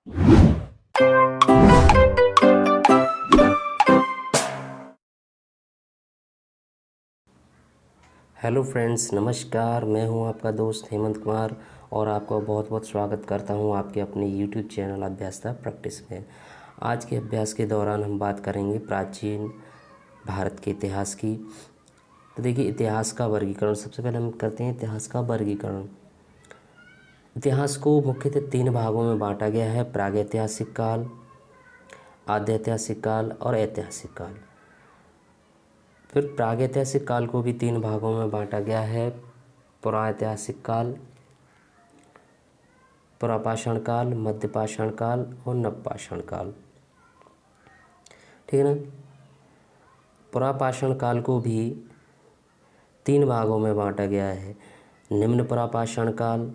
Hello friends, नमस्कार। मैं हूं आपका दोस्त हेमंत कुमार और आपका बहुत बहुत स्वागत करता हूं आपके अपने यूट्यूब चैनल अभ्यासता प्रैक्टिस में। आज के अभ्यास के दौरान हम बात करेंगे प्राचीन भारत के इतिहास की। तो देखिए, इतिहास का वर्गीकरण सबसे पहले हम करते हैं। इतिहास का वर्गीकरण, इतिहास को मुख्यतः 3 भागों में बांटा गया है: प्रागैतिहासिक काल, आद्यैतिहासिक काल और ऐतिहासिक काल। फिर प्रागैतिहासिक काल को भी 3 भागों में बांटा गया है: पुराऐतिहासिक काल, पुरापाषाण काल, मध्यपाषाण काल और नवपाषाण काल। ठीक है ना। पुरापाषाण काल को भी 3 भागों में बांटा गया है: निम्न पुरापाषाण काल,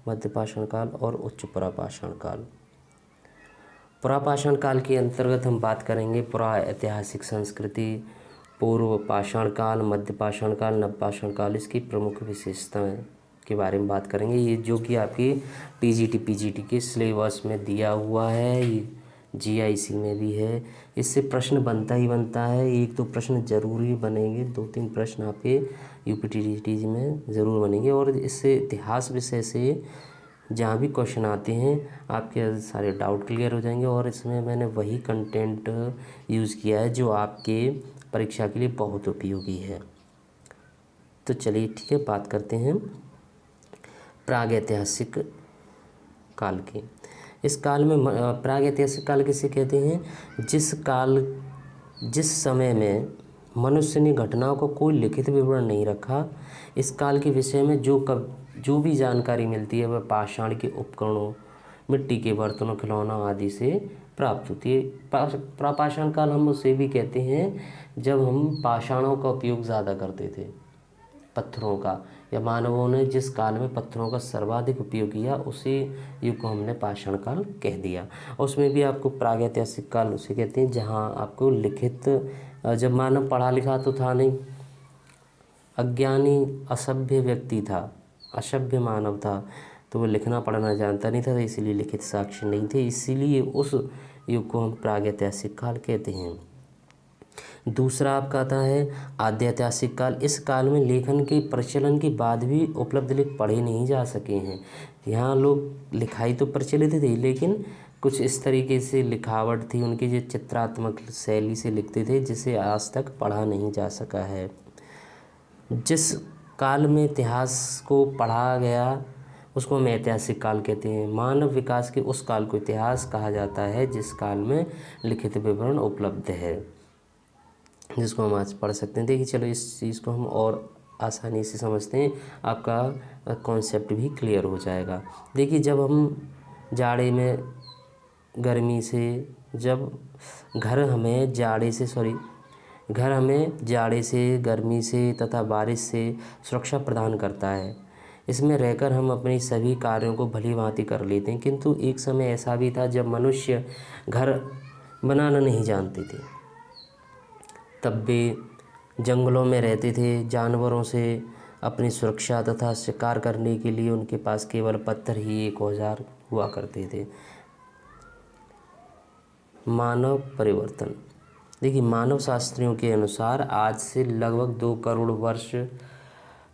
मध्यपाषाण काल और उच्च पुरापाषाण काल। पुरापाषाण काल के अंतर्गत हम बात करेंगे पुराऐतिहासिक संस्कृति, पूर्व पाषाण काल, मध्यपाषाण काल, नवपाषाण काल। इसकी प्रमुख विशेषताएं के बारे में बात करेंगे, ये जो कि आपके टीजीटी पीजीटी के सिलेबस में दिया हुआ है, जीआईसी में भी है। इससे प्रश्न बनता ही बनता है, 1-2 प्रश्न जरूरी बनेंगे, 2-3 प्रश्न आपके यूपीटीजीटी में ज़रूर बनेंगे। और इससे इतिहास विषय से जहाँ भी क्वेश्चन आते हैं आपके सारे डाउट क्लियर हो जाएंगे। और इसमें मैंने वही कंटेंट यूज़ किया है जो आपके परीक्षा के लिए बहुत उपयोगी है। तो चलिए ठीक है, बात करते हैं प्रागैतिहासिक काल की। इस काल में प्रागैतिहासिक काल किसे कहते हैं? जिस समय में मनुष्य ने घटनाओं को कोई लिखित विवरण नहीं रखा। इस काल के विषय में जो भी जानकारी मिलती है वह पाषाण के उपकरणों, मिट्टी के बर्तनों, खिलौनों आदि से प्राप्त होती है। प्रापाषाण काल हम उसे भी कहते हैं जब हम पाषाणों का उपयोग ज़्यादा करते थे, पत्थरों का, या मानवों ने जिस काल में पत्थरों का सर्वाधिक उपयोग किया उसी युग को हमने पाषाण काल कह दिया। उसमें भी आपको प्रागैतिहासिक काल उसे कहते हैं जहाँ आपको लिखित, जब मानव पढ़ा लिखा तो था नहीं, अज्ञानी असभ्य व्यक्ति था, असभ्य मानव था, तो वो लिखना पढ़ना जानता नहीं था, तो इसीलिए लिखित साक्ष्य नहीं थे, इसीलिए उस युग को हम प्रागैतिहासिक काल कहते हैं। दूसरा आपका आता है आद्यैतिहासिक काल। इस काल में लेखन के प्रचलन के बाद भी उपलब्ध लेख पढ़े नहीं जा सके हैं। यहाँ लोग लिखाई तो प्रचलित थी, लेकिन कुछ इस तरीके से लिखावट थी उनकी, जो चित्रात्मक शैली से लिखते थे, जिसे आज तक पढ़ा नहीं जा सका है। जिस काल में इतिहास को पढ़ा गया उसको हम ऐतिहासिक काल कहते हैं। मानव विकास के उस काल को इतिहास कहा जाता है जिस काल में लिखित विवरण उपलब्ध है, जिसको हम आज पढ़ सकते हैं। देखिए, चलो इस चीज़ को हम और आसानी से समझते हैं, आपका कॉन्सेप्ट भी क्लियर हो जाएगा। देखिए, जब हम जाड़े में गर्मी से, जब घर हमें जाड़े से, गर्मी से तथा बारिश से सुरक्षा प्रदान करता है। इसमें रहकर हम अपनी सभी कार्यों को भली भांति कर लेते हैं। किंतु एक समय ऐसा भी था जब मनुष्य घर बनाना नहीं जानते थे। तब वे जंगलों में रहते थे। जानवरों से अपनी सुरक्षा तथा शिकार करने के लिए उनके पास केवल पत्थर ही एक औजार हुआ करते थे। मानव परिवर्तन, देखिए, मानव शास्त्रियों के अनुसार आज से लगभग 2 करोड़ वर्ष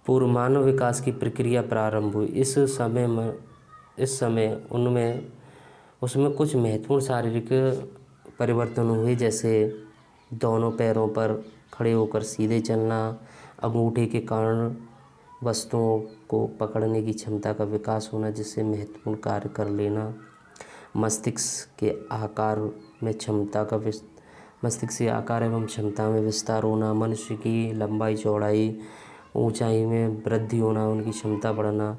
पूर्व मानव विकास की प्रक्रिया प्रारंभ हुई। इस समय उसमें कुछ महत्वपूर्ण शारीरिक परिवर्तन हुए, जैसे दोनों पैरों पर खड़े होकर सीधे चलना, अंगूठे के कारण वस्तुओं को पकड़ने की क्षमता का विकास होना, जिससे महत्वपूर्ण कार्य कर लेना, मस्तिष्क के आकार एवं क्षमता में विस्तार होना, मनुष्य की लंबाई चौड़ाई ऊंचाई में वृद्धि होना, उनकी क्षमता बढ़ना।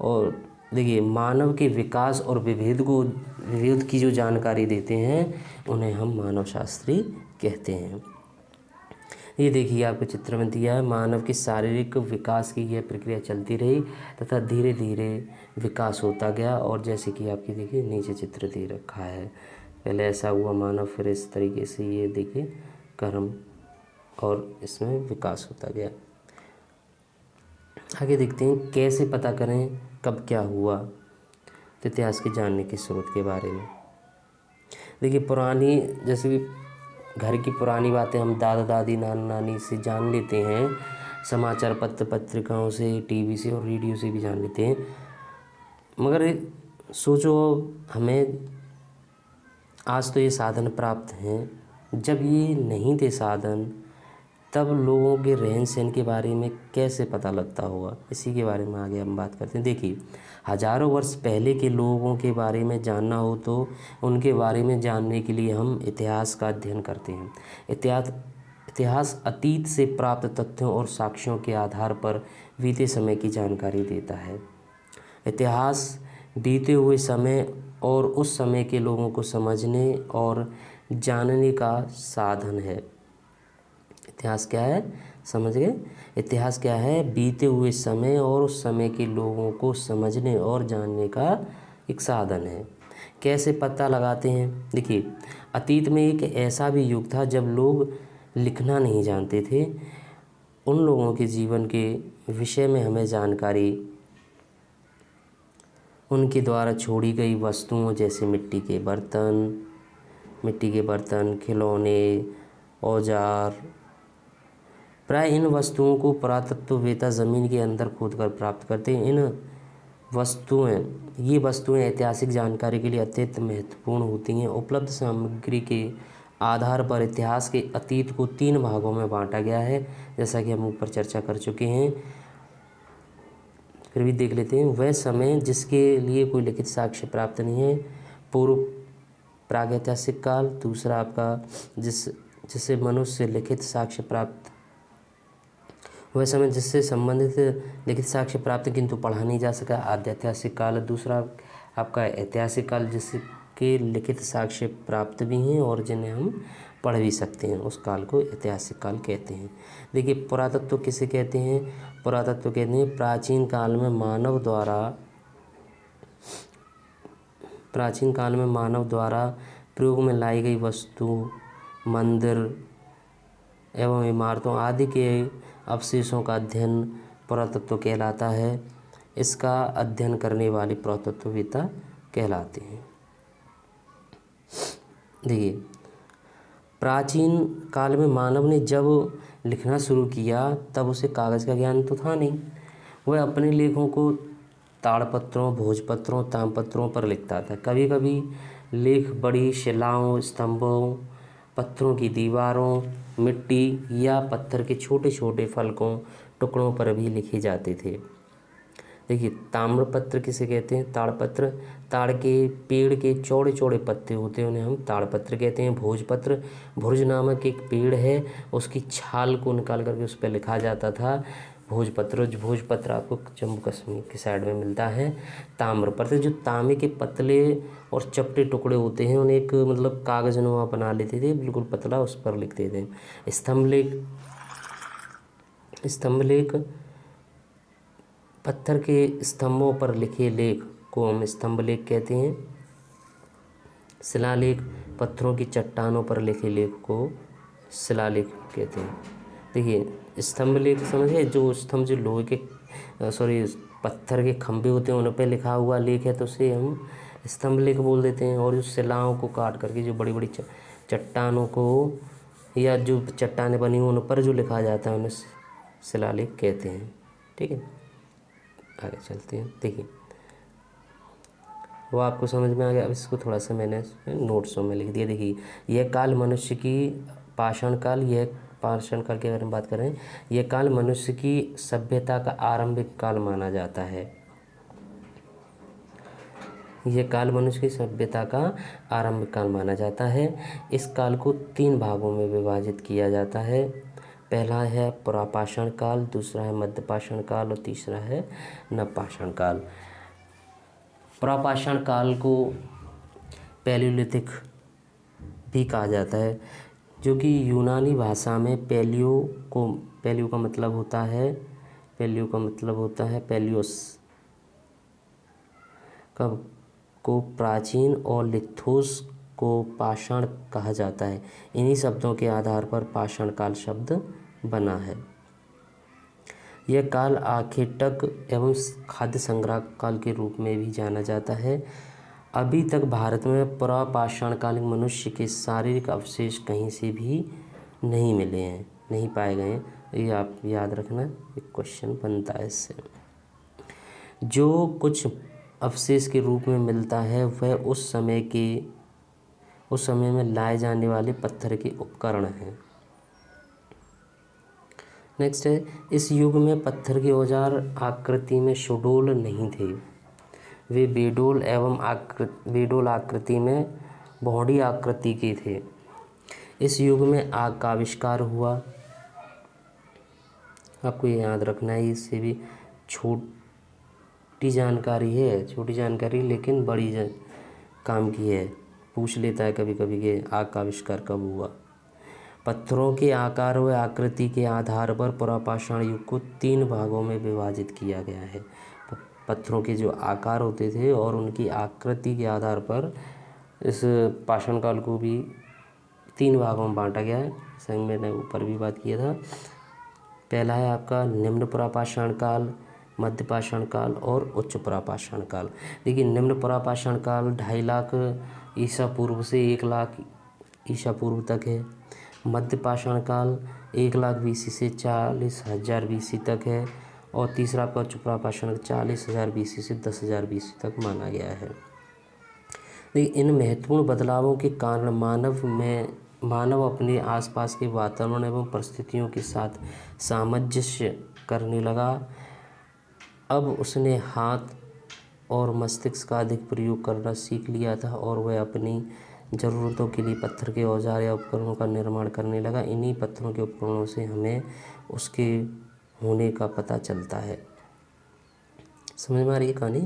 और देखिए, मानव के विकास और विभेद की जो जानकारी देते हैं उन्हें हम मानव शास्त्री कहते हैं। ये देखिए, आपको चित्र में दिया है, मानव के शारीरिक विकास की यह प्रक्रिया चलती रही तथा धीरे धीरे विकास होता गया। और जैसे कि आपकी देखिए नीचे चित्र दे रखा है, पहले ऐसा हुआ मानव, फिर इस तरीके से ये देखिए कर्म, और इसमें विकास होता गया। आगे देखते हैं कैसे पता करें कब क्या हुआ। तो इतिहास के जानने के स्रोत के बारे में देखिए, पुरानी जैसे कि घर की पुरानी बातें हम दादा दादी नाना नानी से जान लेते हैं, समाचार पत्र पत्रिकाओं से, टीवी से और रेडियो से भी जान लेते हैं। मगर सोचो, हमें आज तो ये साधन प्राप्त हैं, जब ये नहीं थे साधन तब लोगों के रहन सहन के बारे में कैसे पता लगता होगा, इसी के बारे में आगे हम बात करते हैं। देखिए, हजारों वर्ष पहले के लोगों के बारे में जानना हो तो उनके बारे में जानने के लिए हम इतिहास का अध्ययन करते हैं। इतिहास अतीत से प्राप्त तथ्यों और साक्ष्यों के आधार पर बीते समय की जानकारी देता है। इतिहास बीते हुए समय और उस समय के लोगों को समझने और जानने का साधन है। इतिहास क्या है, समझ गए? इतिहास क्या है? बीते हुए समय और उस समय के लोगों को समझने और जानने का एक साधन है। कैसे पता लगाते हैं? देखिए, अतीत में एक ऐसा भी युग था जब लोग लिखना नहीं जानते थे। उन लोगों के जीवन के विषय में हमें जानकारी उनके द्वारा छोड़ी गई वस्तुओं जैसे मिट्टी के बर्तन, खिलौने, औजार, प्राय इन वस्तुओं को पुरातत्ववेत्ता ज़मीन के अंदर खोदकर प्राप्त करते हैं। ये वस्तुएं ऐतिहासिक जानकारी के लिए अत्यंत महत्वपूर्ण होती हैं। उपलब्ध सामग्री के आधार पर इतिहास के अतीत को 3 भागों में बांटा गया है, जैसा कि हम ऊपर चर्चा कर चुके हैं। फिर भी देख लेते हैं। वह समय जिसके लिए कोई लिखित साक्ष्य प्राप्त नहीं है, पूर्व प्रागैतिहासिक काल। दूसरा आपका जिससे मनुष्य लिखित साक्ष्य प्राप्त, वह समय जिससे संबंधित लिखित साक्ष्य प्राप्त किंतु पढ़ा नहीं जा सका, आद्यैतिहासिक काल। दूसरा आपका ऐतिहासिक काल जिसके लिखित साक्ष्य प्राप्त भी हैं और जिन्हें हम पढ़ भी सकते हैं, उस काल को ऐतिहासिक काल कहते हैं। देखिए, पुरातत्व किसे कहते हैं? पुरातत्व कहते हैं प्राचीन काल में मानव द्वारा प्रयोग में लाई गई वस्तु, मंदिर एवं इमारतों आदि के अवशेषों का अध्ययन पुरातत्व कहलाता है। इसका अध्ययन करने वाले पुरातत्ववेत्ता कहलाते हैं। देखिए, प्राचीन काल में मानव ने जब लिखना शुरू किया तब उसे कागज़ का ज्ञान तो था नहीं। वह अपने लेखों को ताड़पत्रों, भोजपत्रों, ताम्रपत्रों पर लिखता था। कभी कभी लेख बड़ी शिलाओं, स्तंभों, पत्थरों की दीवारों, मिट्टी या पत्थर के छोटे छोटे फलकों, टुकड़ों पर भी लिखे जाते थे। देखिए, ताम्रपत्र किसे कहते हैं? ताड़पत्र, ताड़ के पेड़ के चौड़े चौड़े पत्ते होते हैं, उन्हें हम ताड़पत्र कहते हैं। भोजपत्र, भुर्ज नामक एक पेड़ है, उसकी छाल को निकाल करके उस पर लिखा जाता था भोजपत्र आपको जम्मू कश्मीर के साइड में मिलता है। ताम्रपत्र, जो तांबे के पतले और चपटे टुकड़े होते हैं, उन्हें एक मतलब कागज़नुमा बना लेते थे, बिल्कुल पतला, उस पर लिखते थे। स्तंभलेख, पत्थर के स्तंभों पर लिखे लेख को हम स्तंभलेख कहते हैं। शिलालेख, पत्थरों की चट्टानों पर लिखे लेख को शिलालेख कहते हैं। देखिए, स्तंभलेख समझे, जो स्तंभ जो लोहे के पत्थर के खंभे होते हैं, उन पर लिखा हुआ लेख है तो उसे हम स्तंभलेख बोल देते हैं। और जो शिलाओं को काट करके जो बड़ी बड़ी चट्टानों को या जो चट्टानें बनी हुई उन पर जो लिखा जाता है, उन्हें शिलालेख कहते हैं। ठीक है, आगे चलते हैं। देखिए, वो आपको समझ में आ गया। अब इसको थोड़ा सा मैंने नोट्सों में लिख दिया। देखिए, यह काल मनुष्य की पाषाण काल के बारे में बात कर रहे हैं। यह काल मनुष्य की सभ्यता का आरंभिक काल माना जाता है। यह काल मनुष्य की सभ्यता का आरंभिक काल माना जाता है। इस काल को 3 भागों में विभाजित किया जाता है। पहला है पुरापाषाण काल, दूसरा है मध्यपाषाण काल और तीसरा है नवपाषाण काल। पुरापाषाण काल को पैलियोलिथिक भी कहा जाता है, जो कि यूनानी भाषा में पैलियो का मतलब होता है पैलियोस को प्राचीन और लिथोस को पाषाण कहा जाता है। इन्हीं शब्दों के आधार पर पाषाण काल शब्द बना है। यह काल आखेटक एवं खाद्य संग्रह काल के रूप में भी जाना जाता है। अभी तक भारत में पुरापाषाणकालीन मनुष्य के शारीरिक अवशेष कहीं से भी नहीं मिले हैं, नहीं पाए गए हैं। ये आप याद रखना, एक क्वेश्चन बनता है इससे। जो कुछ अवशेष के रूप में मिलता है वह उस समय में लाए जाने वाले पत्थर के उपकरण हैं। नेक्स्ट है, इस युग में पत्थर के औजार आकृति में सुडोल नहीं थे, वे बेडोल आकृति में बहुड़ी आकृति के थे। इस युग में आग का आविष्कार हुआ। आपको ये याद रखना है, इससे भी छोटी जानकारी लेकिन बड़ी काम की है। पूछ लेता है कभी कभी कि आग का आविष्कार कब हुआ। पत्थरों के आकार व आकृति के आधार पर पुरापाषाण युग को 3 भागों में विभाजित किया गया है। पत्थरों के जो आकार होते थे और उनकी आकृति के आधार पर इस पाषाण काल को भी 3 भागों में बांटा गया है। संग मैंने ऊपर भी बात किया था। पहला है आपका निम्न पुरापाषाण काल, मध्य पाषाण काल और उच्च पुरापाषाण काल। देखिए, निम्न पुरापाषाण काल 2.5 लाख ईसा पूर्व से 1 लाख ईसा पूर्व तक है। मध्य पाषाण काल 1 लाख BC से 40,000 BC तक है। और तीसरा आपका उच्च पुरापाषाण 40,000 BC से 10,000 BC तक माना गया है। देखिए, इन महत्वपूर्ण बदलावों के कारण मानव अपने आसपास के वातावरण एवं परिस्थितियों के साथ सामंजस्य करने लगा। अब उसने हाथ और मस्तिष्क का अधिक प्रयोग करना सीख लिया था और वह अपनी ज़रूरतों के लिए पत्थर के औजार या उपकरणों का निर्माण करने लगा। इन्हीं पत्थरों के उपकरणों से हमें उसके होने का पता चलता है। समझ में आ रही है कहानी?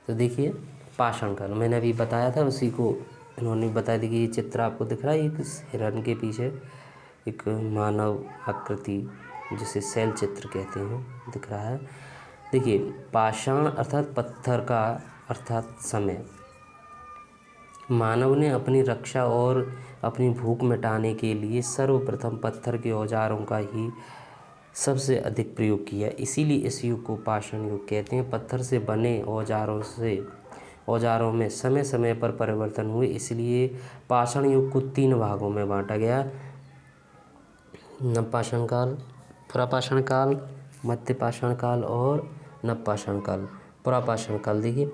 तो देखिए, पाषाण काल मैंने अभी बताया था, उसी को इन्होंने बताया। देखिए, ये चित्र आपको दिख रहा है, एक हिरण के पीछे एक मानव आकृति जिसे शैल चित्र कहते हैं दिख रहा है। देखिए, पाषाण अर्थात पत्थर का अर्थात समय। मानव ने अपनी रक्षा और अपनी भूख मिटाने के लिए सर्वप्रथम पत्थर के औजारों का ही सबसे अधिक प्रयोग किया, इसीलिए इस युग को पाषाण युग कहते हैं। पत्थर से बने औजारों में समय समय पर परिवर्तन हुए, इसलिए पाषाण युग को 3 भागों में बांटा गया। नवपाषाण काल, पुरापाषाण काल, मध्य पाषाण काल और नवपाषाण काल। पुरापाषाण काल, देखिए,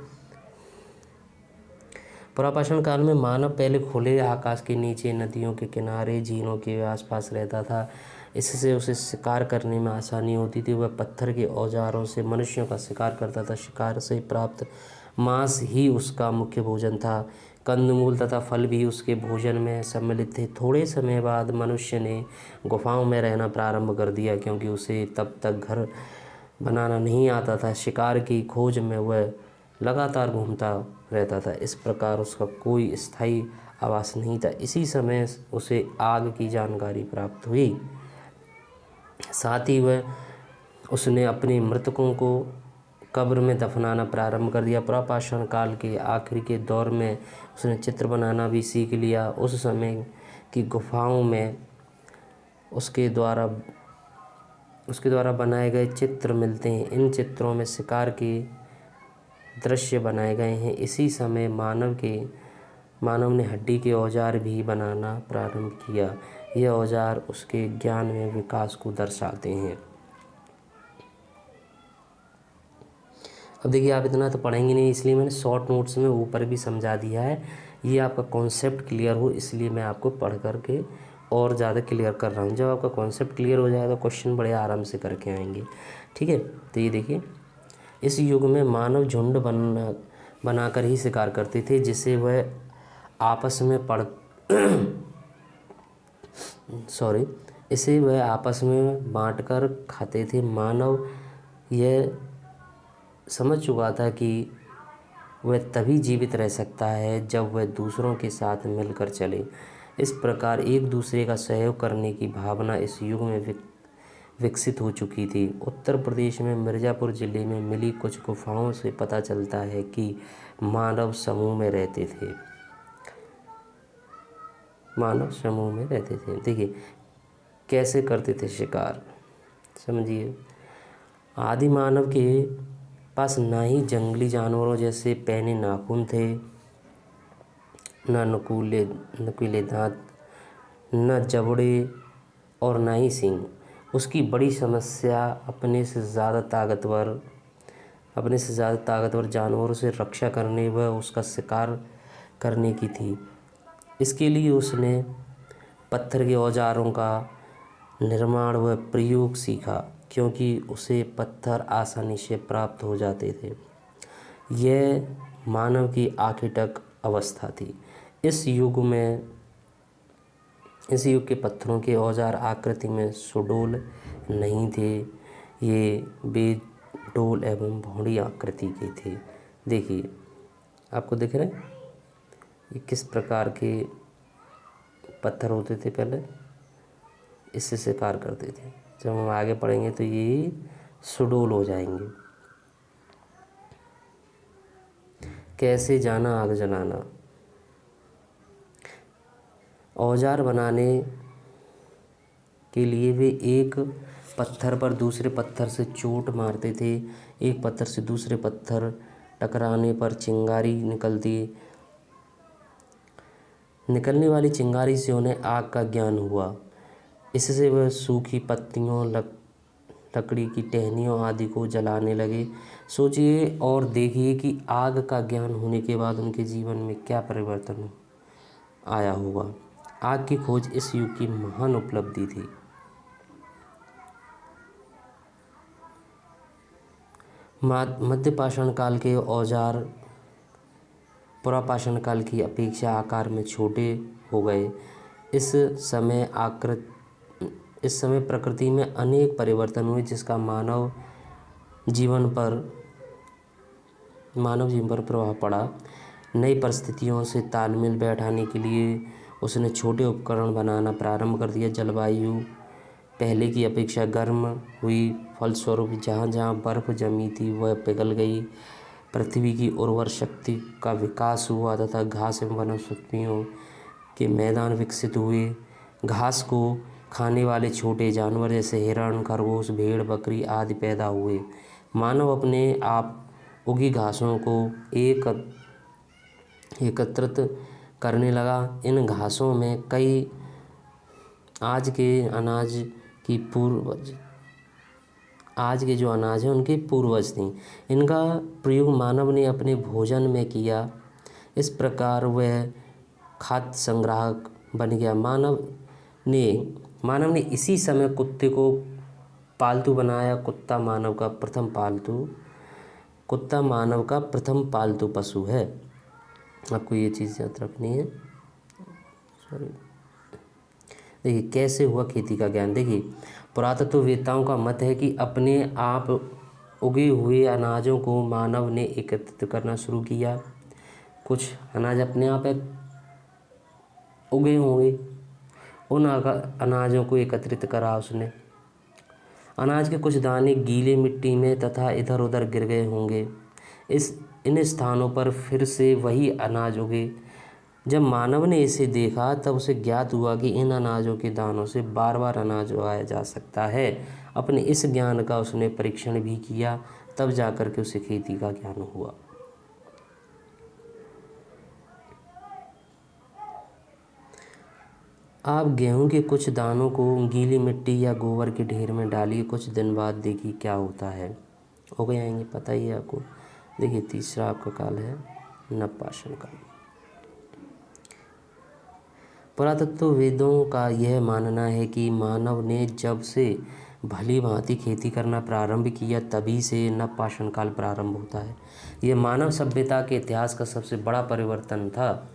पुरापाषाण काल में मानव पहले खुले आकाश के नीचे, नदियों के किनारे, झीलों के आसपास रहता था। इससे उसे शिकार करने में आसानी होती थी। वह पत्थर के औजारों से मनुष्यों का शिकार करता था। शिकार से प्राप्त मांस ही उसका मुख्य भोजन था। कंदमूल तथा फल भी उसके भोजन में सम्मिलित थे। थोड़े समय बाद मनुष्य ने गुफाओं में रहना प्रारंभ कर दिया, क्योंकि उसे तब तक घर बनाना नहीं आता था। शिकार की खोज में वह लगातार घूमता रहता था। इस प्रकार उसका कोई स्थायी आवास नहीं था। इसी समय उसे आग की जानकारी प्राप्त हुई। साथ ही उसने अपने मृतकों को कब्र में दफनाना प्रारंभ कर दिया। पुरापाषाण काल के आखिरी के दौर में उसने चित्र बनाना भी सीख लिया। उस समय की गुफाओं में उसके द्वारा बनाए गए चित्र मिलते हैं। इन चित्रों में शिकार के दृश्य बनाए गए हैं। इसी समय मानव ने हड्डी के औजार भी बनाना प्रारंभ किया। यह औजार उसके ज्ञान में विकास को दर्शाते हैं। अब देखिए, आप इतना तो पढ़ेंगे नहीं, इसलिए मैंने शॉर्ट नोट्स में ऊपर भी समझा दिया है। ये आपका कॉन्सेप्ट क्लियर हो, इसलिए मैं आपको पढ़ करके और ज़्यादा क्लियर कर रहा हूँ। जब आपका कॉन्सेप्ट क्लियर हो जाएगा तो क्वेश्चन बड़े आराम से करके आएंगे। ठीक है, तो ये देखिए, इस युग में मानव झुंड बनाकर ही शिकार करते थे, जिसे वह आपस में बांटकर खाते थे। मानव यह समझ चुका था कि वह तभी जीवित रह सकता है जब वह दूसरों के साथ मिलकर चले। इस प्रकार एक दूसरे का सहयोग करने की भावना इस युग में विकसित हो चुकी थी। उत्तर प्रदेश में मिर्ज़ापुर जिले में मिली कुछ गुफाओं से पता चलता है कि मानव समूह में रहते थे। देखिए, कैसे करते थे शिकार, समझिए। आदि मानव के पास ना ही जंगली जानवरों जैसे पैने नाखून थे, न नुकीले दांत, न जबड़े और न ही सींग। उसकी बड़ी समस्या अपने से ज़्यादा ताकतवर जानवरों से रक्षा करने व उसका शिकार करने की थी। इसके लिए उसने पत्थर के औजारों का निर्माण व प्रयोग सीखा, क्योंकि उसे पत्थर आसानी से प्राप्त हो जाते थे। यह मानव की आखिरतक अवस्था थी। इस युग के पत्थरों के औजार आकृति में सुडौल नहीं थे, ये बेडौल एवं भौंडी आकृति के थे। देखिए, आपको दिख रहे हैं ये किस प्रकार के पत्थर होते थे पहले, इससे शिकार करते थे। जब हम आगे पढ़ेंगे तो ये सुडौल हो जाएंगे। कैसे जाना आग जलाना। औजार बनाने के लिए वे एक पत्थर पर दूसरे पत्थर से चोट मारते थे। एक पत्थर से दूसरे पत्थर टकराने पर निकलने वाली चिंगारी से उन्हें आग का ज्ञान हुआ। इससे वह सूखी पत्तियों, लकड़ी की टहनियों आदि को जलाने लगे। सोचिए और देखिए कि आग का ज्ञान होने के बाद उनके जीवन में क्या परिवर्तन आया होगा। आग की खोज इस युग की महान उपलब्धि थी। मध्यपाषाण काल के औजार पुरापाषाण काल की अपेक्षा आकार में छोटे हो गए। इस समय प्रकृति में अनेक परिवर्तन हुए, जिसका मानव जीवन पर प्रभाव पड़ा। नई परिस्थितियों से तालमेल बैठाने के लिए उसने छोटे उपकरण बनाना प्रारंभ कर दिया। जलवायु पहले की अपेक्षा गर्म हुई, फलस्वरूप जहाँ जहाँ बर्फ़ जमी थी वह पिघल गई। पृथ्वी की उर्वर शक्ति का विकास हुआ तथा घास एवं वनस्पतियों के मैदान विकसित हुए। घास को खाने वाले छोटे जानवर जैसे हिरण, खरगोश, भेड़, बकरी आदि पैदा हुए। मानव अपने आप उगी घासों को एकत्रित करने लगा। इन घासों में कई आज के जो अनाज हैं उनके पूर्वज थीं। इनका प्रयोग मानव ने अपने भोजन में किया। इस प्रकार वह खाद्य संग्राहक बन गया। मानव ने इसी समय कुत्ते को पालतू बनाया। कुत्ता मानव का प्रथम पालतू पशु है। आपको ये चीज़ याद रखनी है। देखिए कैसे हुआ खेती का ज्ञान। देखिए, पुरातत्ववेत्ताओं का मत है कि अपने आप उगे हुए अनाजों को मानव ने एकत्रित करना शुरू किया। कुछ अनाज अपने आप उगे होंगे, उन अनाजों को एकत्रित करा उसने। अनाज के कुछ दाने गीले मिट्टी में तथा इधर उधर गिर गए होंगे। इन स्थानों पर फिर से वही अनाज उगे। जब मानव ने इसे देखा तब उसे ज्ञात हुआ कि इन अनाजों के दानों से बार बार अनाज उगाया जा सकता है। अपने इस ज्ञान का उसने परीक्षण भी किया, तब जाकर के उसे खेती का ज्ञान हुआ। आप गेहूं के कुछ दानों को गीली मिट्टी या गोबर के ढेर में डालिए। कुछ दिन बाद देखिए क्या होता है, उग जाएंगे, पता ही है आपको। देखिए तीसरा आपका काल है नवपाषाण काल। पुरातत्ववेदों का यह मानना है कि मानव ने जब से भली भांति खेती करना प्रारंभ किया तभी से नवपाषाण काल प्रारंभ होता है। यह मानव सभ्यता के इतिहास का सबसे बड़ा परिवर्तन था।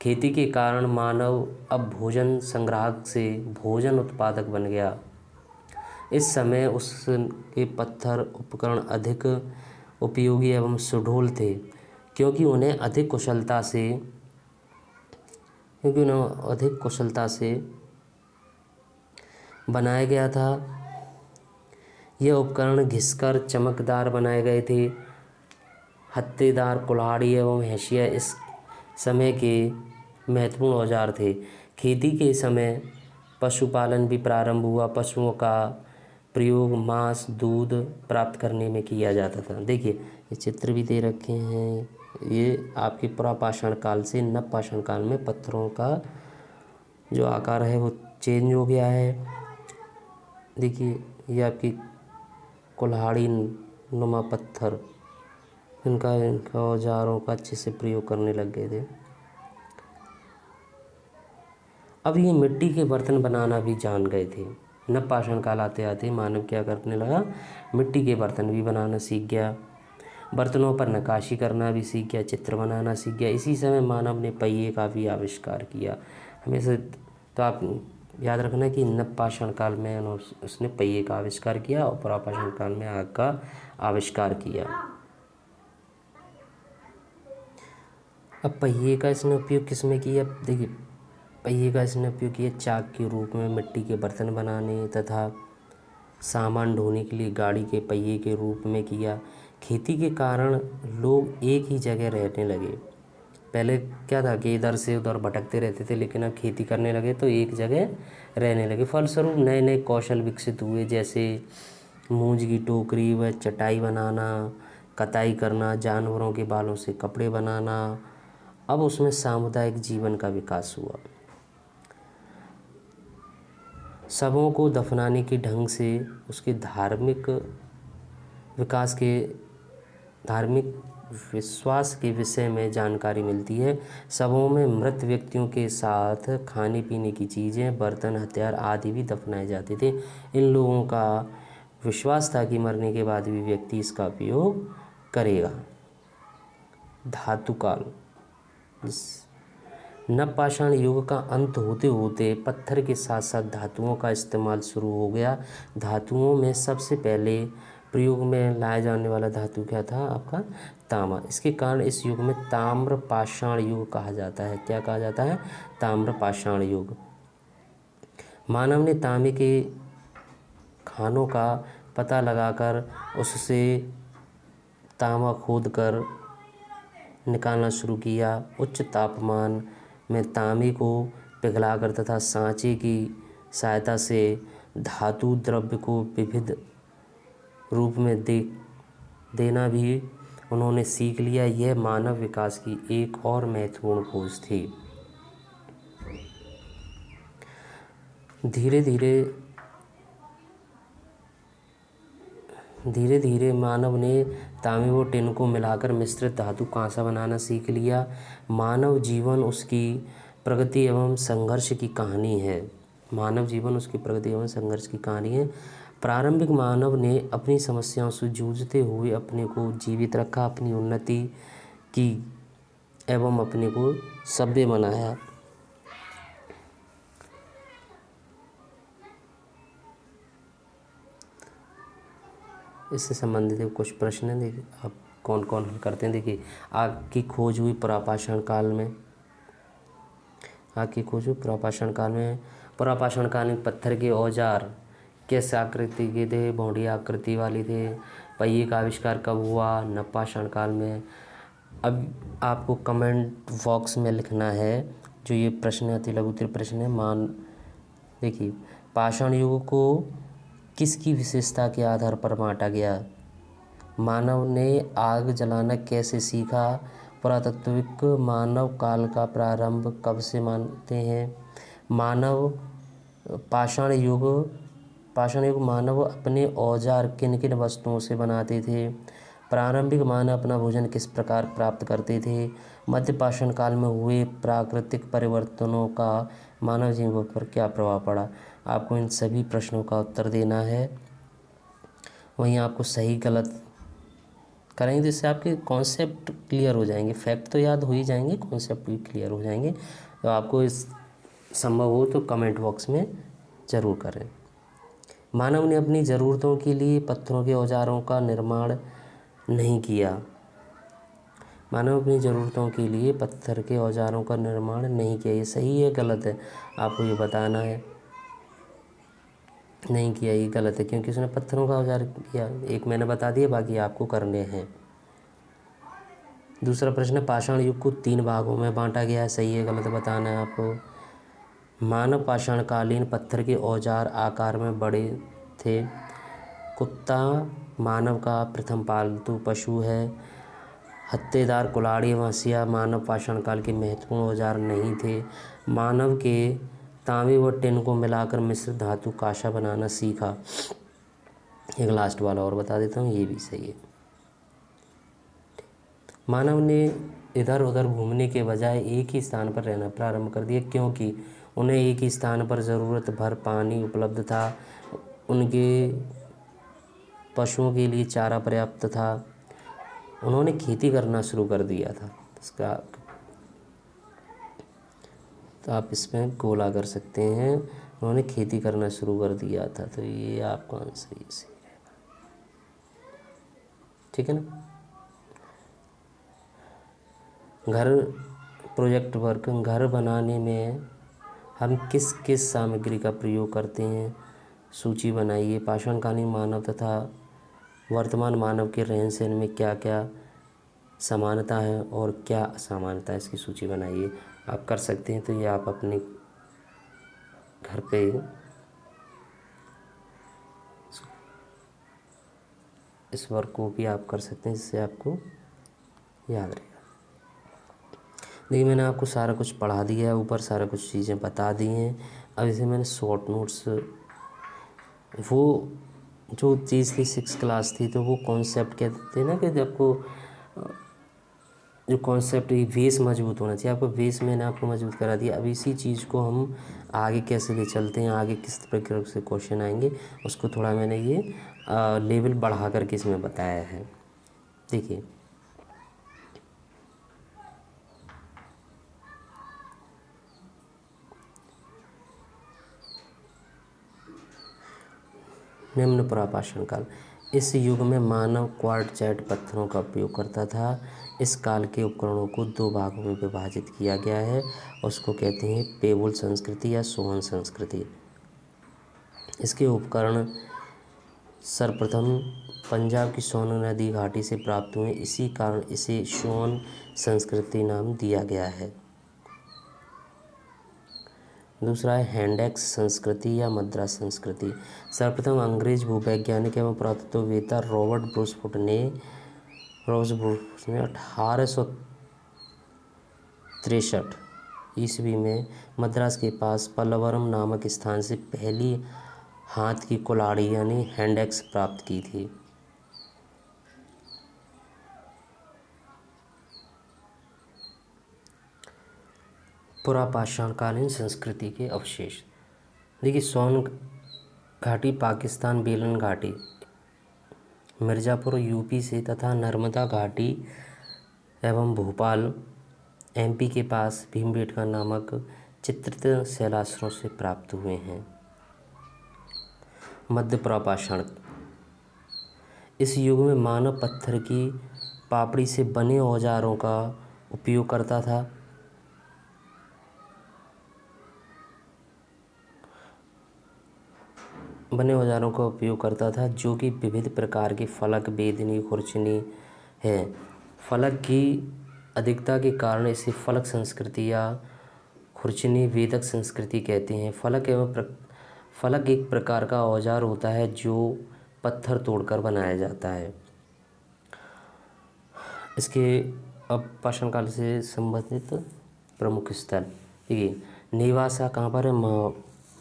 खेती के कारण मानव अब भोजन संग्राहक से भोजन उत्पादक बन गया। इस समय उसके पत्थर उपकरण अधिक उपयोगी एवं सुडौल थे, क्योंकि उन्हें अधिक कुशलता से बनाया गया था। यह उपकरण घिसकर चमकदार बनाए गए थे। हत्थेदार कुल्हाड़ी एवं हैसिया इस समय के महत्वपूर्ण औजार थे। खेती के समय पशुपालन भी प्रारंभ हुआ। पशुओं का प्रयोग मांस दूध प्राप्त करने में किया जाता था। देखिए ये चित्र भी दे रखे हैं, ये आपके पुरापाषाण काल से नवपाषाण काल में पत्थरों का जो आकार है वो चेंज हो गया है। देखिए ये आपकी कुल्हाड़ी नुमा पत्थर, इनका औजारों का अच्छे से प्रयोग करने लग गए थे। अब ये मिट्टी के बर्तन बनाना भी जान गए थे। नवपाषाण काल आते आते मानव क्या करने लगा, मिट्टी के बर्तन भी बनाना सीख गया, बर्तनों पर नक्काशी करना भी सीख गया, चित्र बनाना सीख गया। इसी समय मानव ने पहिए का भी आविष्कार किया। हमेशा तो आप याद रखना कि नवपाषाण काल में उसने पहिए का आविष्कार किया और पुरापाषाण काल में आग का आविष्कार किया। अब पहिए का इसने उपयोग किस में किया, देखिए पहिए का इसने उपयोग किया चाक के रूप में मिट्टी के बर्तन बनाने तथा सामान ढोने के लिए गाड़ी के पहिए के रूप में किया। खेती के कारण लोग एक ही जगह रहने लगे। पहले क्या था कि इधर से उधर भटकते रहते थे, लेकिन अब खेती करने लगे तो एक जगह रहने लगे। फलस्वरूप नए नए कौशल विकसित हुए, जैसे मूंज की टोकरी व चटाई बनाना, कताई करना, जानवरों के बालों से कपड़े बनाना। अब उसमें सामुदायिक जीवन का विकास हुआ। शवों को दफनाने के ढंग से उसके धार्मिक विश्वास के विषय में जानकारी मिलती है। शवों में मृत व्यक्तियों के साथ खाने पीने की चीज़ें, बर्तन, हथियार आदि भी दफनाए जाते थे। इन लोगों का विश्वास था कि मरने के बाद भी व्यक्ति इसका उपयोग करेगा। धातु काल, नवपाषाण युग का अंत होते होते पत्थर के साथ साथ धातुओं का इस्तेमाल शुरू हो गया। धातुओं में सबसे पहले प्रयोग में लाया जाने वाला धातु क्या था, आपका तांबा। इसके कारण इस युग में ताम्रपाषाण युग कहा जाता है। क्या कहा जाता है, ताम्रपाषाण युग। मानव ने तांबे के खानों का पता लगाकर उससे तांबा खोदकर निकालना शुरू किया। उच्च तापमान में तांबे को पिघलाकर तथा सांचे की सहायता से धातु द्रव्य को विविध रूप में देना भी उन्होंने सीख लिया। यह मानव विकास की एक और महत्वपूर्ण खोज थी। धीरे धीरे मानव ने तांबे व टिन को मिलाकर मिश्रित धातु कांसा बनाना सीख लिया। मानव जीवन उसकी प्रगति एवं संघर्ष की कहानी है। प्रारंभिक मानव ने अपनी समस्याओं से जूझते हुए अपने को जीवित रखा, अपनी उन्नति की एवं अपने को सभ्य बनाया। इससे संबंधित कुछ प्रश्न हैं, देखिए आप कौन कौन हल करते हैं। देखिए आग की खोज हुई पुरापाषाण काल में। पुरापाषाणकालीन पत्थर के औजार किस आकृति के थे, भौंडी आकृति वाली थे। पहिए का आविष्कार कब हुआ, नवपाषाण काल में। अब आपको कमेंट बॉक्स में लिखना है जो ये प्रश्न अति लघु उत्तरीय प्रश्न है। देखिए पाषाण युग को किसकी विशेषता के आधार पर बांटा गया। मानव ने आग जलाना कैसे सीखा। पुरातात्विक मानव काल का प्रारंभ कब से मानते हैं। पाषाण युग मानव अपने औजार किन किन वस्तुओं से बनाते थे। प्रारंभिक मानव अपना भोजन किस प्रकार प्राप्त करते थे। मध्य पाषाण काल में हुए प्राकृतिक परिवर्तनों का मानव जीवन पर क्या प्रभाव पड़ा। आपको इन सभी प्रश्नों का उत्तर देना है। वहीं आपको सही गलत करेंगे जिससे आपके कॉन्सेप्ट क्लियर हो जाएंगे। फैक्ट तो याद हो ही जाएंगे, कॉन्सेप्ट भी क्लियर हो जाएंगे। तो आपको इस संभव हो तो कमेंट बॉक्स में ज़रूर करें। मानव ने अपनी ज़रूरतों के लिए पत्थरों के औजारों का निर्माण नहीं किया। ये सही है गलत है, आपको ये बताना है। नहीं किया, ये गलत है क्योंकि उसने पत्थरों का औजार किया। एक मैंने बता दिया, बाकी आपको करने हैं। दूसरा प्रश्न, पाषाण युग को 3 भागों में बांटा गया है। सही है गलत बताना है आपको। मानव पाषाणकालीन पत्थर के औजार आकार में बड़े थे। कुत्ता मानव का प्रथम पालतू पशु है। हत्तेदार, कुल्हाड़ी, वंसिया मानव पाषाण काल के महत्वपूर्ण औजार नहीं थे। मानव के तांबे व टिन को मिलाकर मिश्र धातु कांसा बनाना सीखा। एक लास्ट वाला और बता देता हूँ, ये भी सही है। मानव ने इधर उधर घूमने के बजाय एक ही स्थान पर रहना प्रारंभ कर दिया, क्योंकि उन्हें एक ही स्थान पर ज़रूरत भर पानी उपलब्ध था। उनके पशुओं के लिए चारा पर्याप्त था। उन्होंने खेती करना शुरू कर दिया था। इसका तो आप इसमें गोला कर सकते हैं, उन्होंने खेती करना शुरू कर दिया था। तो ये आपका आंसर ये सही रहेगा, ठीक है ना। घर प्रोजेक्ट वर्क, घर बनाने में हम किस किस सामग्री का प्रयोग करते हैं, सूची बनाइए। पाषाणकालीन मानव तथा वर्तमान मानव के रहन सहन में क्या क्या समानता है और क्या असमानता है, इसकी सूची बनाइए। आप कर सकते हैं। तो ये आप अपने घर पे इस वर्क को भी आप कर सकते हैं, जिससे आपको याद रहेगा। देखिए, मैंने आपको सारा कुछ पढ़ा दिया है, ऊपर सारा कुछ चीज़ें बता दी हैं। अब इसे मैंने शॉर्ट नोट्स, वो जो चीज़ थी 6 क्लास थी, तो वो कॉन्सेप्ट कहते थे ना कि जब आपको जो कॉन्सेप्ट बेस मजबूत होना चाहिए, आपको बेस मैंने आपको मजबूत करा दिया। अब इसी चीज़ को हम आगे कैसे ले चलते हैं, आगे किस प्रकार से क्वेश्चन आएंगे, उसको थोड़ा मैंने ये लेवल बढ़ा करके इसमें बताया है। देखिए, निम्न पुरापाषाण काल। इस युग में मानव क्वार्टजाइट पत्थरों का उपयोग करता था। इस काल के उपकरणों को 2 भागों में विभाजित किया गया है। उसको कहते हैं पेबुल संस्कृति या सोन संस्कृति। इसके उपकरण सर्वप्रथम पंजाब की सोन नदी घाटी से प्राप्त हुए, इसी कारण इसे सोन संस्कृति नाम दिया गया है। दूसरा है हैंडेक्स संस्कृति या मद्रास संस्कृति। सर्वप्रथम अंग्रेज भूवैज्ञानिक एवं पुरातत्ववेत्ता रॉबर्ट ब्रूसफुट ने 1863 ईस्वी में मद्रास के पास पल्लवरम नामक स्थान से पहली हाथ की कुल्हाड़ी यानी हैंडेक्स प्राप्त की थी। पुरापाषाणकालीन संस्कृति के अवशेष। देखिए, सोन घाटी पाकिस्तान, बेलन घाटी मिर्ज़ापुर यूपी से तथा नर्मदा घाटी एवं भोपाल एमपी के पास भीमबेटका नामक चित्रित शैलाश्रों से प्राप्त हुए हैं। मध्य पुरापाषाण। इस युग में मानव पत्थर की पापड़ी से बने औजारों का उपयोग करता था। जो कि विविध प्रकार के फलक, बेदनी, खुरचनी है। फलक की अधिकता के कारण इसे फलक संस्कृति या खुरचनी वेदक संस्कृति कहते हैं। फलक एक प्रकार का औजार होता है जो पत्थर तोड़कर बनाया जाता है। इसके अब पाषाण काल से संबंधित प्रमुख स्थल। देखिए, नेवासा कहाँ पर है?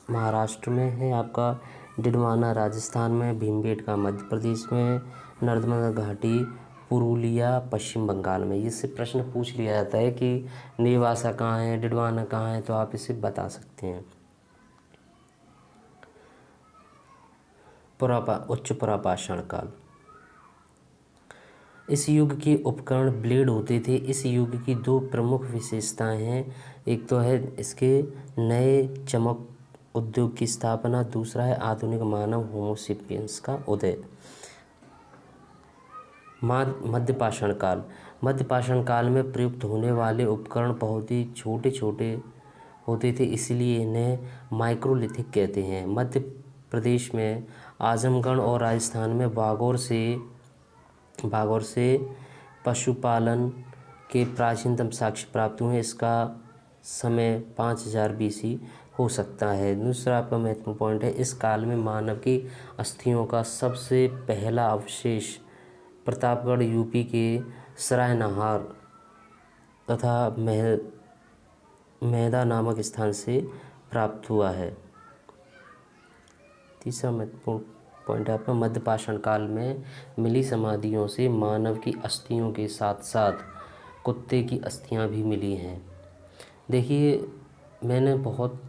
महाराष्ट्र में है आपका। डिडवाना राजस्थान में, भीमबेटका मध्य प्रदेश में, नर्मदा घाटी पुरुलिया पश्चिम बंगाल में। इससे प्रश्न पूछ लिया जाता है कि नेवासा कहाँ है, डिडवाना कहाँ है, तो आप इसे बता सकते हैं। उच्च पुरापाषाण काल। इस युग के उपकरण ब्लेड होते थे। इस युग की 2 प्रमुख विशेषताएं हैं। एक तो है इसके नए चमक उद्योग की स्थापना, दूसरा है आधुनिक मानव होमोसेपियंस का उदय। मध्यपाषाण काल। मध्यपाषाण काल में प्रयुक्त होने वाले उपकरण बहुत ही छोटे छोटे होते थे, इसलिए इन्हें माइक्रोलिथिक कहते हैं। मध्य प्रदेश में आजमगढ़ और राजस्थान में बागौर से पशुपालन के प्राचीनतम साक्ष्य प्राप्त हुए। इसका समय 5000 BC हो सकता है। दूसरा आपका महत्वपूर्ण पॉइंट है, इस काल में मानव की अस्थियों का सबसे पहला अवशेष प्रतापगढ़ यूपी के सरायनहार तथा मेहदा नामक स्थान से प्राप्त हुआ है। तीसरा महत्वपूर्ण पॉइंट है आपका, मध्यपाषाण काल में मिली समाधियों से मानव की अस्थियों के साथ साथ कुत्ते की अस्थियां भी मिली हैं। देखिए, मैंने बहुत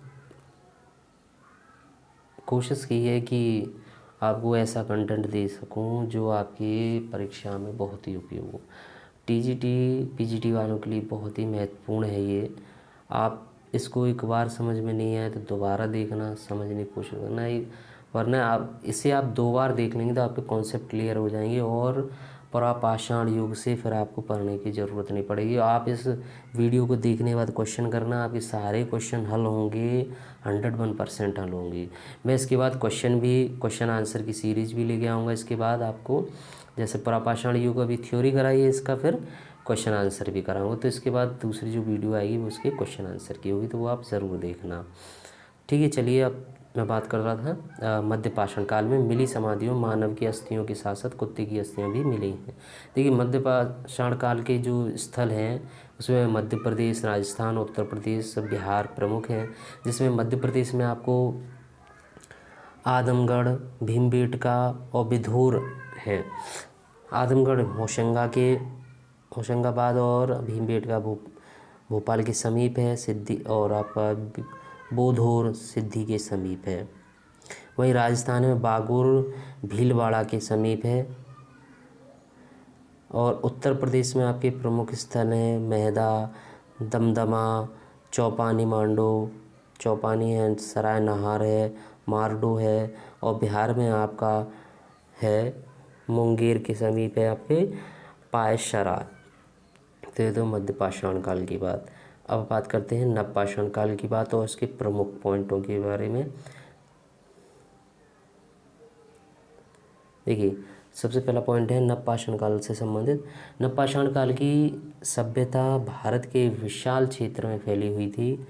कोशिश की है कि आपको ऐसा कंटेंट दे सकूं जो आपकी परीक्षा में बहुत ही उपयोग हो। टीजीटी पीजीटी वालों के लिए बहुत ही महत्वपूर्ण है ये। आप इसको एक बार समझ में नहीं आए तो दोबारा देखना, समझने की कोशिश करना, वरना आप इसे 2 बार देख लेंगे तो आपके कॉन्सेप्ट क्लियर हो जाएंगे और पुरापाषाण युग से फिर आपको पढ़ने की ज़रूरत नहीं पड़ेगी। आप इस वीडियो को देखने के बाद क्वेश्चन करना, आपके सारे क्वेश्चन हल होंगे, 101% हल होंगे। मैं इसके बाद क्वेश्चन आंसर की सीरीज भी लेके आऊँगा। इसके बाद आपको जैसे पुरापाषाण युग अभी थ्योरी कराई है, इसका फिर क्वेश्चन आंसर भी कराऊंगा। तो इसके बाद दूसरी जो वीडियो आएगी वो उसके क्वेश्चन आंसर की होगी, तो वो आप ज़रूर देखना। ठीक है, चलिए अब मैं बात कर रहा था मध्यपाषाण काल में मिली समाधियों मानव की अस्थियों के साथ साथ कुत्ते की अस्थियां भी मिली हैं। देखिए, मध्यपाषाण काल के जो स्थल हैं उसमें मध्य प्रदेश, राजस्थान, उत्तर प्रदेश, बिहार प्रमुख हैं। जिसमें मध्य प्रदेश में आपको आदमगढ़, भीमबेटका और बिधूर है। आदमगढ़ होशंगाबाद और भीमबेटका भोपाल के समीप है। सिद्धि और आपका बोधोर सिद्धि के समीप है। वहीं राजस्थान में बागुर भीलवाड़ा के समीप है। और उत्तर प्रदेश में आपके प्रमुख स्थल हैं मेहदा, दमदमा, चौपानी है, सरायनहार है, मारडू है। और बिहार में आपका है मुंगेर के समीप है आपके पायसरा। तो ये तो मध्यपाषाण काल की बात। अब बात करते हैं नवपाषाण काल की बात और उसके प्रमुख पॉइंटों के बारे में। देखिए, सबसे पहला पॉइंट है नवपाषाण काल से संबंधित। नवपाषाण काल की सभ्यता भारत के विशाल क्षेत्र में फैली हुई थी।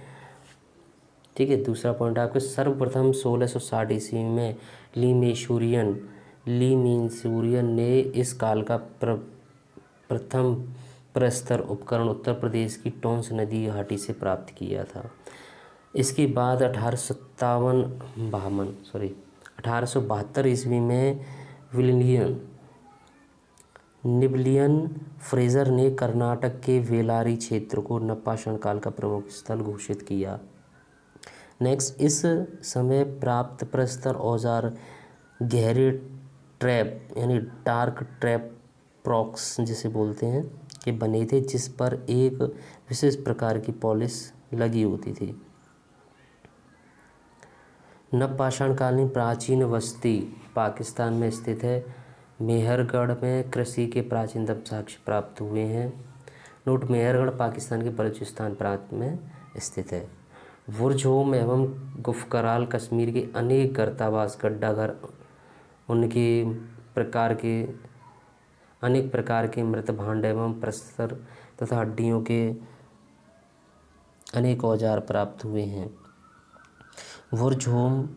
ठीक है, दूसरा पॉइंट है आपके सर्वप्रथम 1660 ईस्वी में ली मीनसूरियन ने इस काल का प्रथम प्रस्तर उपकरण उत्तर प्रदेश की टोंस नदी घाटी से प्राप्त किया था। इसके बाद 1872 ईस्वी में निबलियन फ्रेजर ने कर्नाटक के वेलारी क्षेत्र को नवपाषाण काल का प्रमुख स्थल घोषित किया। नेक्स्ट, इस समय प्राप्त प्रस्तर औजार गहरे ट्रैप यानी डार्क ट्रैप प्रॉक्स जिसे बोलते हैं के बने थे, जिस पर एक विशेष प्रकार की पॉलिश लगी होती थी। नवपाषाण कालीन प्राचीन बस्ती पाकिस्तान में स्थित है। मेहरगढ़ में कृषि के प्राचीनतम साक्ष्य प्राप्त हुए हैं। नोट, मेहरगढ़ पाकिस्तान के बलूचिस्तान प्रांत में स्थित है। वुरझोम एवं गुफकराल कश्मीर के अनेक गर्तावास गड्ढाघर अनेक प्रकार के मृत भांड एवं प्रस्तर तथा हड्डियों के अनेक औजार प्राप्त हुए हैं। वुरझोम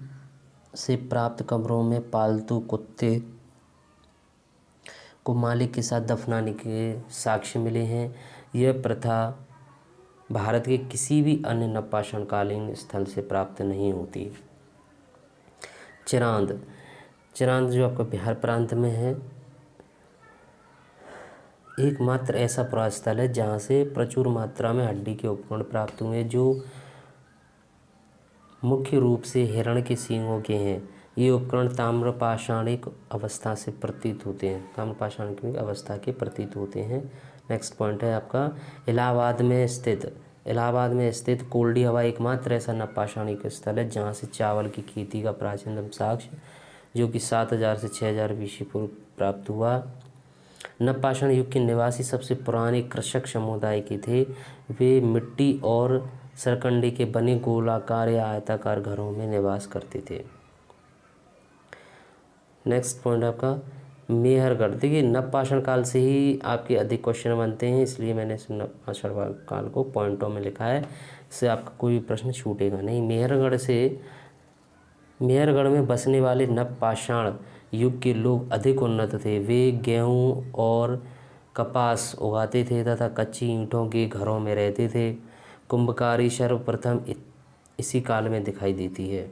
से प्राप्त कब्रों में पालतू कुत्ते को मालिक के साथ दफनाने के साक्ष्य मिले हैं। यह प्रथा भारत के किसी भी अन्य नवपाषाण कालीन स्थल से प्राप्त नहीं होती। चिरांद जो आपका बिहार प्रांत में है, एकमात्र ऐसा पुरास्थल है जहाँ से प्रचुर मात्रा में हड्डी के उपकरण प्राप्त हुए जो मुख्य रूप से हिरण के सींगों के हैं। ये उपकरण ताम्रपाषाणिक अवस्था के प्रतीत होते हैं। नेक्स्ट पॉइंट है आपका इलाहाबाद में स्थित कोल्डी हवा एकमात्र ऐसा नवपाषाणिक स्थल है जहाँ से चावल की खेती का प्राचीनतम साक्ष्य जो कि 7000 से 6000 BC पूर्व प्राप्त हुआ। नवपाषाण युग के निवासी सबसे पुराने कृषक समुदाय के थे। वे मिट्टी और सरकंडे के बने गोलाकार या आयताकार घरों में निवास करते थे। नेक्स्ट पॉइंट आपका मेहरगढ़। देखिए, नवपाषाण काल से ही आपके अधिक क्वेश्चन बनते हैं, इसलिए मैंने नवपाषाण काल को पॉइंटों में लिखा है से आपका कोई प्रश्न छूटेगा नहीं। मेहरगढ़ में बसने वाले नवपाषाण युग के लोग अधिक उन्नत थे। वे गेहूँ और कपास उगाते थे तथा कच्ची ईंटों के घरों में रहते थे। कुंभकारी सर्वप्रथम इसी काल में दिखाई देती है।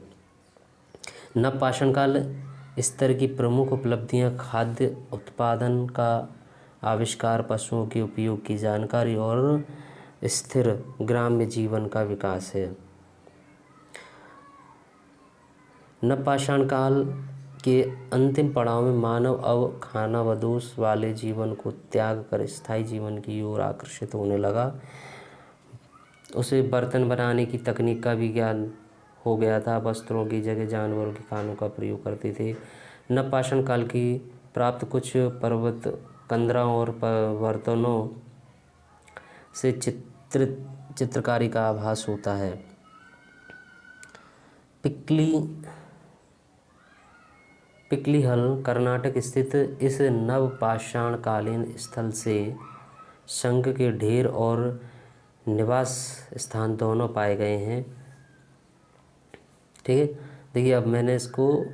नवपाषाण काल स्तर की प्रमुख उपलब्धियां खाद्य उत्पादन का आविष्कार, पशुओं के उपयोग की जानकारी और स्थिर ग्राम्य जीवन का विकास है। नवपाषाण काल के अंतिम पड़ाव में मानव अब खानाबदोश वाले जीवन को त्याग कर स्थायी जीवन की ओर आकर्षित होने लगा। उसे बर्तन बनाने की तकनीक का भी ज्ञान हो गया था। वस्त्रों की जगह जानवरों के खानों का प्रयोग करते थे। नवपाषाण काल की प्राप्त कुछ पर्वत कंदराओं और बर्तनों से चित्रकारी का आभास होता है। पिक्लिहल कर्नाटक स्थित इस नवपाषाणकालीन स्थल से शंख के ढेर और निवास स्थान दोनों पाए गए हैं। ठीक है, देखिए अब मैंने इसको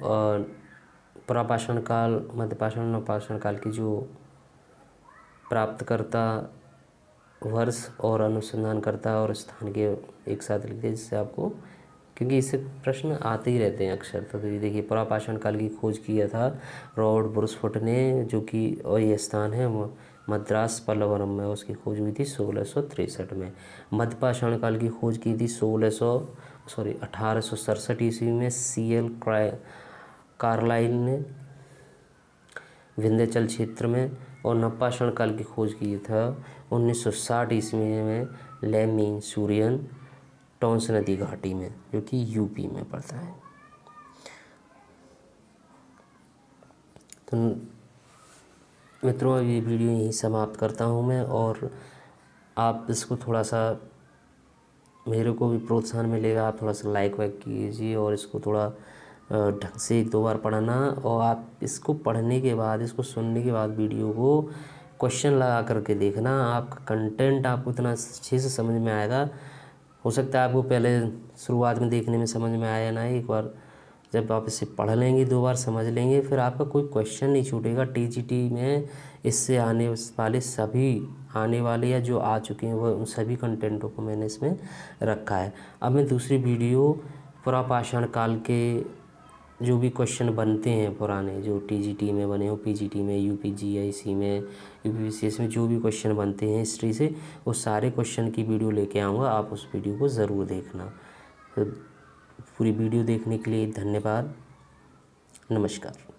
पुरापाषाण काल, मध्यपाषाण, नवपाषाण काल की जो प्राप्तकर्ता, वर्ष और अनुसंधानकर्ता और स्थान के एक साथ लिख दिए, जिससे आपको, क्योंकि इससे प्रश्न आते ही रहते हैं अक्सर। तो ये देखिए पुरापाषाण काल की खोज किया था रॉबर्ट ब्रूसफुट ने, जो कि और ये स्थान है मद्रास पल्लवरम में। उसकी खोज हुई थी 1663 में। मध्यपाषाण काल की खोज की थी 1867 ईस्वी में CL कार्लाइल ने विंध्याचल क्षेत्र में। और नवपाषाण काल की खोज की था 1960 ईस्वी में लेमिसूरियन टॉन्स नदी घाटी में, जो कि यूपी में पड़ता है। तो मित्रों, ये वीडियो यहीं समाप्त करता हूँ मैं, और आप इसको थोड़ा सा, मेरे को भी प्रोत्साहन मिलेगा, आप थोड़ा सा लाइक वाइक कीजिए और इसको थोड़ा ढंग से 1-2 बार पढ़ना। और आप इसको पढ़ने के बाद, इसको सुनने के बाद वीडियो को क्वेश्चन लगा करके देखना। आपका कंटेंट आपको इतना अच्छे से समझ में आएगा। हो सकता है आपको पहले शुरुआत में देखने में समझ में आया ना, एक बार जब आप इसे पढ़ लेंगे, 2 बार समझ लेंगे, फिर आपका कोई क्वेश्चन नहीं छूटेगा। TGT में इससे आने वाले या जो आ चुके हैं वो उन सभी कंटेंटों को मैंने इसमें रखा है। अब मैं दूसरी वीडियो पुरापाषाण काल के जो भी क्वेश्चन बनते हैं पुराने, जो TGT में बने हो, PGT में, UPGIC में, UPVCS में जो भी क्वेश्चन बनते हैं हिस्ट्री से, वो सारे क्वेश्चन की वीडियो लेके आऊँगा। आप उस वीडियो को ज़रूर देखना। तो पूरी वीडियो देखने के लिए धन्यवाद। नमस्कार।